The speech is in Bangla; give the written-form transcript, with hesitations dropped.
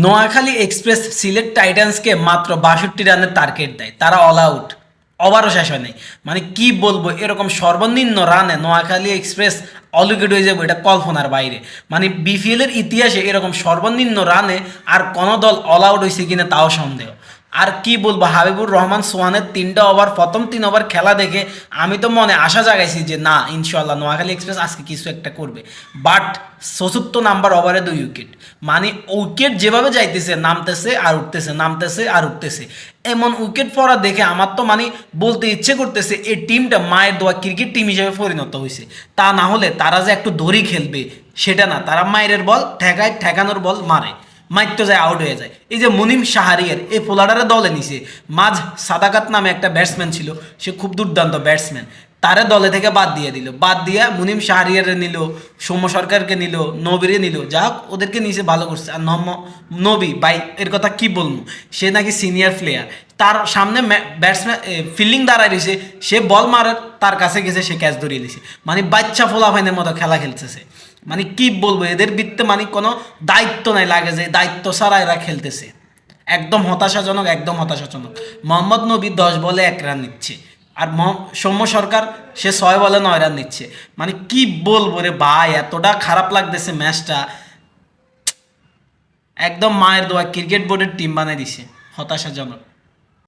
নোয়াখালী এক্সপ্রেস সিলেট টাইটান্সকে মাত্র ৬২ রানের টার্গেট দেয়, তারা অল আউট, ওভারও শেষ হয় নাই। মানে কি বলবো, এরকম সর্বনিম্ন রানে নোয়াখালী এক্সপ্রেস অল উইকেট হয়ে যাবে, এটা কল্পনার বাইরে। মানে বিপিএলের ইতিহাসে এরকম সর্বনিম্ন রানে আর কোনো দল অল আউট হয়েছে কিনা তাও সন্দেহ। আর কি বলবো, হাবিবুর রহমান সোহানের ৩টা ওভার, প্রথম ৩ ওভার খেলা দেখে আমি তো মনে আশা জাগাইছি যে না, ইনশাল্লাহ নোয়াখালী এক্সপ্রেস আজকে কিছু একটা করবে। বাট ৭৪ নাম্বার ওভারে ২ উইকেট। মানে উইকেট যেভাবে যাইতেছে, নামতেছে আর উঠতেছে, নামতেছে আর উঠতেছে, এমন উইকেট পড়া দেখে আমার তো মানে বলতে ইচ্ছে করতেছে এই টিমটা মায়ের দোয়া ক্রিকেট টিম হিসেবে পরিণত হয়েছে। তা না হলে তারা যে একটু দড়ি খেলবে সেটা না, তারা মায়ের বল ঠেকায়, ঠেকানোর বল মারে, মাইর তো যায়, আউট হয়ে যায়। এই যে মুনিম শাহরিয়ার এই পোলাডারে দলে নিছে, মাঝ সাদাকাত নামে একটা ব্যাটসম্যান ছিল, সে খুব দুর্দান্ত ব্যাটসম্যান, তারে দলে থেকে বাদ দিয়ে দিল, বাদ দিয়ে মুনিম শাহরিয়ারে নিল, সৌম্য সরকারকে নিল, নবীরে নিল, যা হোক ওদেরকে নিচে ভালো করছে। আর নবী ভাই এর কথা কি বলবো, সে নাকি সিনিয়র প্লেয়ার, তার সামনে ব্যাটসম্যান ফিল্ডিং দাঁড়ায় রয়েছে, সে বল মারে, তার কাছে গেছে, সে ক্যাচ ধরিয়ে দিছে। মানে বাচ্চা ফোলাফাইনের মতো খেলা খেলতেছে। মানে কি বলবো, এদের বৃত্তে মানে কোনো দায়িত্ব নাই, লাগে যে দায়িত্ব ছাড়া এরা খেলতেছে। একদম হতাশাজনক, একদম হতাশাজনক। মোহাম্মদ নবী ১০ বলে ১ রান নিচ্ছে, আর সৌম্য সরকার সে ৬ বলে ৯ রান নিচ্ছে। মানে কি বলবো রে ভাই, এতটা খারাপ লাগতেছে ম্যাচটা, একদম মায়ের দোয়া ক্রিকেট বোর্ডের টিম বানাই দিছে, হতাশাজনক।